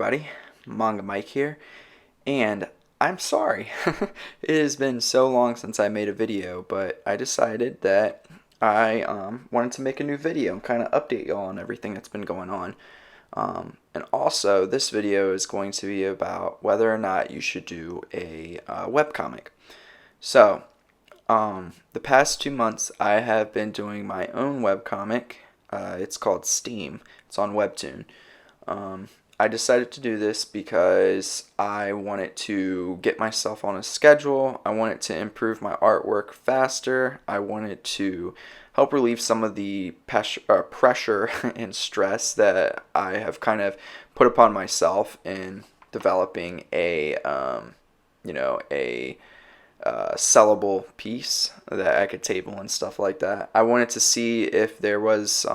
everybody, Manga Mike here, and I'm sorry. It has been so long since I made a video, but I decided that I wanted to make a new video and kind of update y'all on everything that's been going on. And also, this video is going to be about whether or not you should do a webcomic. So, the past 2 months, I have been doing my own webcomic. It's called Steam. It's on Webtoon. I decided to do this because I wanted to get myself on a schedule. I wanted to improve my artwork faster. I wanted to help relieve some of the pressure and stress that I have kind of put upon myself in developing a sellable piece that I could table and stuff like that. I wanted to see if there was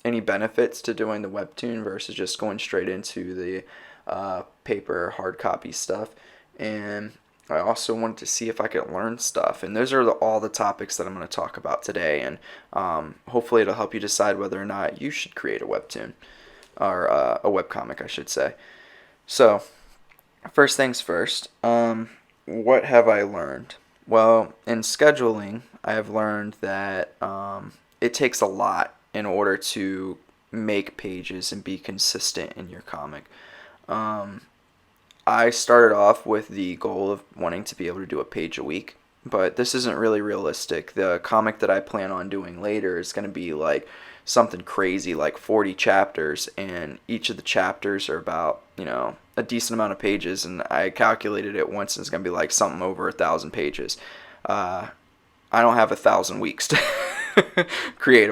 any benefits to doing the webtoon versus just going straight into the paper hard copy stuff. And I also wanted to see if I could learn stuff. And those are all the topics that I'm going to talk about today. And hopefully it'll help you decide whether or not you should create a webtoon or a webcomic, I should say. So, first things first. What have I learned? Well, in scheduling, I have learned that it takes a lot in order to make pages and be consistent in your comic. I started off with the goal of wanting to be able to do a page a week, but this isn't really realistic. The comic that I plan on doing later is going to be like something crazy, like 40 chapters, and each of the chapters are about, a decent amount of pages, and I calculated it once, and it's going to be like something over 1,000 pages. I don't have 1,000 weeks to create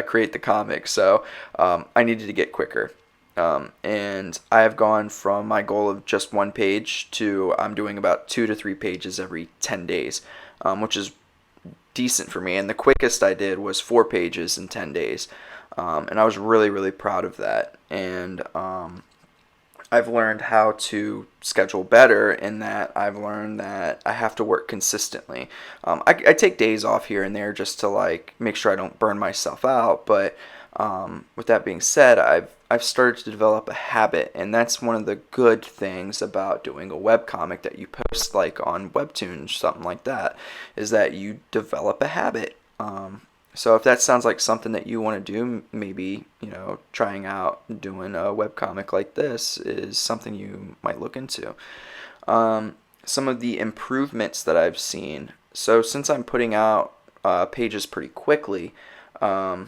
create the comic, so I needed to get quicker. And I have gone from my goal of just one page to I'm doing about 2 to 3 pages every 10 days, which is decent for me. And the quickest I did was 4 pages in 10 days. And I was really, really proud of that. And I've learned how to schedule better in that I've learned that I have to work consistently. I take days off here and there just to make sure I don't burn myself out. But with that being said, I've started to develop a habit, and that's one of the good things about doing a webcomic that you post like on Webtoon, something like that, is that you develop a habit. So if that sounds like something that you want to do, maybe, trying out doing a webcomic like this is something you might look into. Some of the improvements that I've seen. So since I'm putting out pages pretty quickly, I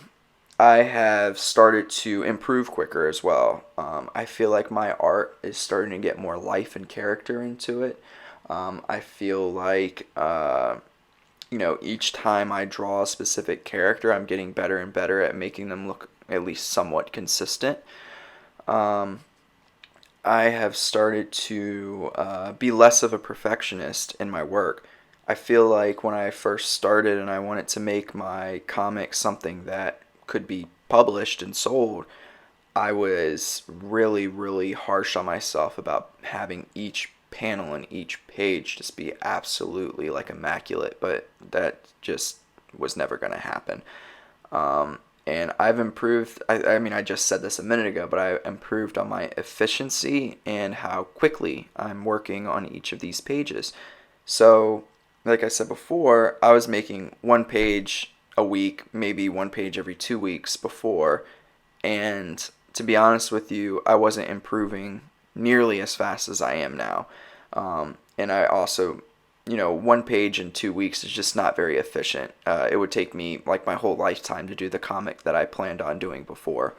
have started to improve quicker as well. I feel like my art is starting to get more life and character into it. I feel like each time I draw a specific character, I'm getting better and better at making them look at least somewhat consistent. I have started to be less of a perfectionist in my work. I feel like when I first started and I wanted to make my comic something that could be published and sold, I was really, really harsh on myself about having each panel and each page just be absolutely immaculate, but that just was never going to happen. And I've improved. I just said this a minute ago, but I improved on my efficiency and how quickly I'm working on each of these pages. So, like I said before, I was making one page a week, maybe one page every 2 weeks before, and to be honest with you, I wasn't improving nearly as fast as I am now. And I also, one page in 2 weeks is just not very efficient. It would take me my whole lifetime to do the comic that I planned on doing before.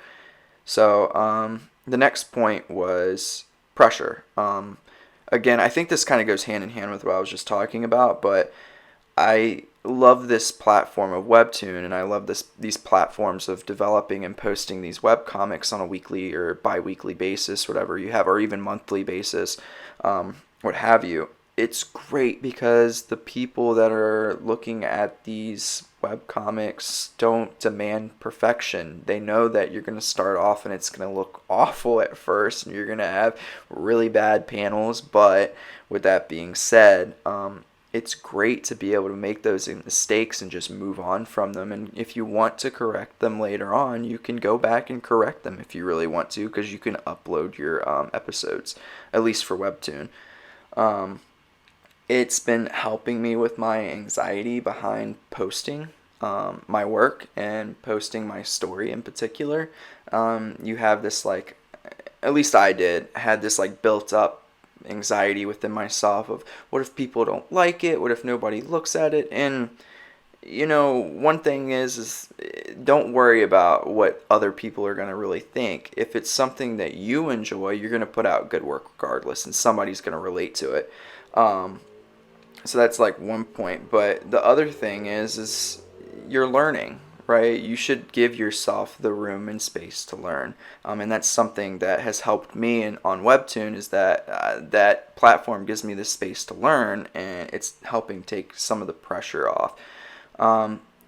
So the next point was pressure. Again, I think this kind of goes hand in hand with what I was just talking about, but I love this platform of Webtoon, and I love these platforms of developing and posting these webcomics on a weekly or bi-weekly basis, whatever you have, or even monthly basis, what have you. It's great because the people that are looking at these webcomics don't demand perfection. They know that you're going to start off and it's going to look awful at first, and you're going to have really bad panels, but with that being said, it's great to be able to make those mistakes and just move on from them. And if you want to correct them later on, you can go back and correct them if you really want to, because you can upload your episodes, at least for Webtoon. Um, it's been helping me with my anxiety behind posting my work and posting my story in particular. You have this, like, at least I had this like built up anxiety within myself of, what if people don't like it? What if nobody looks at it? And one thing is don't worry about what other people are going to really think. If it's something that you enjoy, you're going to put out good work regardless, and somebody's going to relate to it. So that's like one point. But the other thing is you're learning, right? You should give yourself the room and space to learn. And that's something that has helped me on Webtoon, is that that platform gives me the space to learn, and it's helping take some of the pressure off.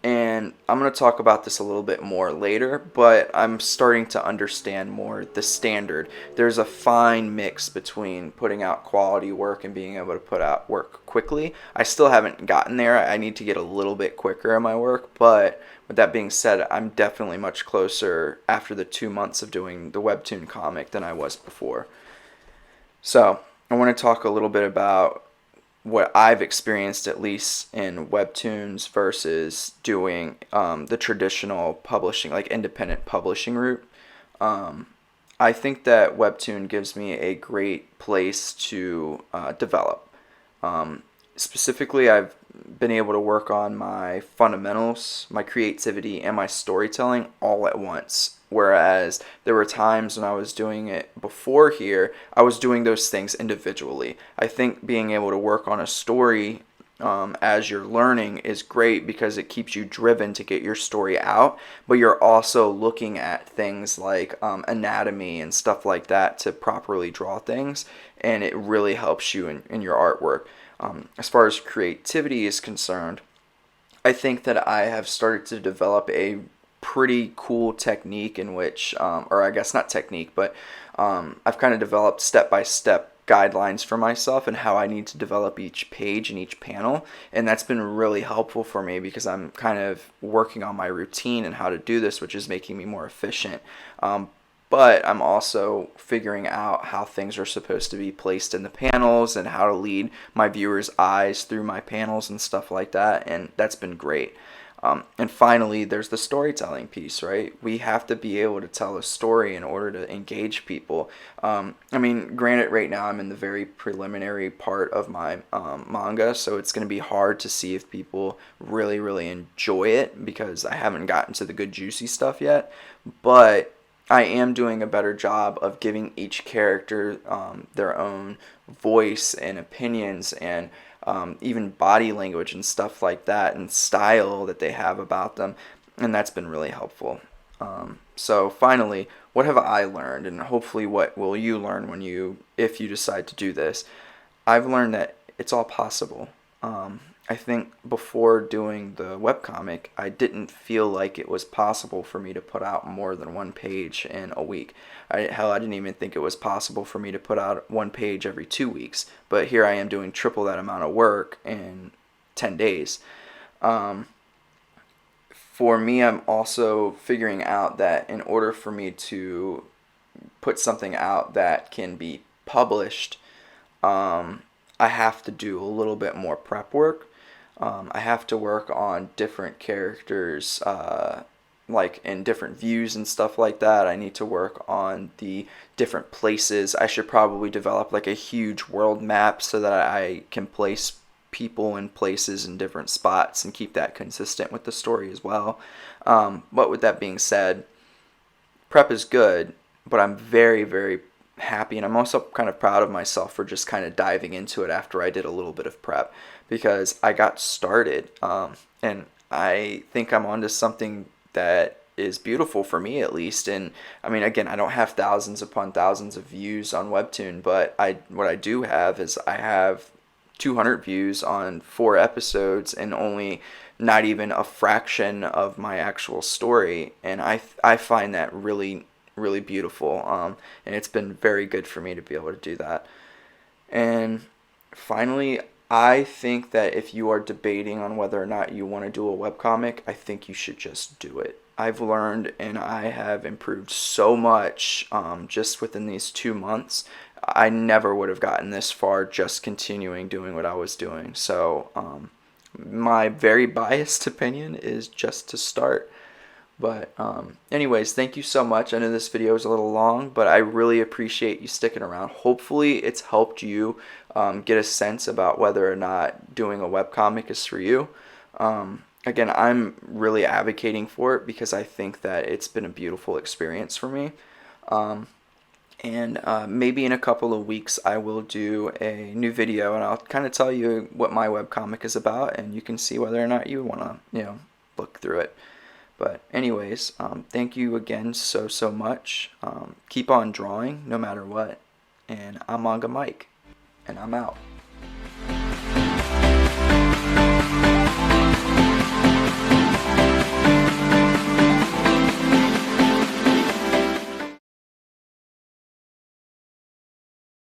And I'm going to talk about this a little bit more later, but I'm starting to understand more the standard. There's a fine mix between putting out quality work and being able to put out work quickly. I still haven't gotten there. I need to get a little bit quicker in my work, but with that being said, I'm definitely much closer after the 2 months of doing the Webtoon comic than I was before. So I want to talk a little bit about what I've experienced, at least in Webtoons, versus doing the traditional publishing, like independent publishing route. I think that Webtoon gives me a great place to develop. Specifically, I've been able to work on my fundamentals, my creativity, and my storytelling all at once. Whereas there were times when I was doing it before here, I was doing those things individually. I think being able to work on a story as you're learning is great, because it keeps you driven to get your story out, but you're also looking at things like anatomy and stuff like that to properly draw things, and it really helps you in your artwork. As far as creativity is concerned, I think that I have started to develop a pretty cool technique in which, or I guess not technique, but I've kind of developed step-by-step guidelines for myself and how I need to develop each page and each panel, and that's been really helpful for me, because I'm kind of working on my routine and how to do this, which is making me more efficient. But I'm also figuring out how things are supposed to be placed in the panels and how to lead my viewers' eyes through my panels and stuff like that, and that's been great. And finally, there's the storytelling piece, right? We have to be able to tell a story in order to engage people. Granted, right now I'm in the very preliminary part of my manga, so it's going to be hard to see if people really, really enjoy it, because I haven't gotten to the good juicy stuff yet. But I am doing a better job of giving each character their own voice and opinions, and even body language and stuff like that, and style that they have about them, and that's been really helpful. So finally, what have I learned, and hopefully what will you learn if you decide to do this? I've learned that it's all possible. I think before doing the webcomic, I didn't feel like it was possible for me to put out more than one page in a week. I didn't even think it was possible for me to put out one page every 2 weeks. But here I am doing triple that amount of work in 10 days. For me, I'm also figuring out that in order for me to put something out that can be published, I have to do a little bit more prep work. I have to work on different characters, like in different views and stuff like that. I need to work on the different places. I should probably develop like a huge world map so that I can place people and places in different spots and keep that consistent with the story as well. But with that being said, prep is good, but I'm very, very happy, and I'm also kind of proud of myself for just kind of diving into it after I did a little bit of prep, because I got started, and I think I'm onto something that is beautiful for me, at least. And again, I don't have thousands upon thousands of views on Webtoon, but what I do have is I have 200 views on 4 episodes, and only not even a fraction of my actual story, and I find that really, really beautiful, and it's been very good for me to be able to do that. And finally, I think that if you are debating on whether or not you want to do a webcomic, I think you should just do it. I've learned and I have improved so much just within these 2 months. I never would have gotten this far just continuing doing what I was doing. So, my very biased opinion is just to start. But anyways, thank you so much. I know this video is a little long, but I really appreciate you sticking around. Hopefully it's helped you get a sense about whether or not doing a webcomic is for you. Again, I'm really advocating for it because I think that it's been a beautiful experience for me. And maybe in a couple of weeks I will do a new video and I'll kind of tell you what my webcomic is about, and you can see whether or not you want to, look through it. But anyways, thank you again so much. Keep on drawing no matter what. And I'm Manga Mike, and I'm out.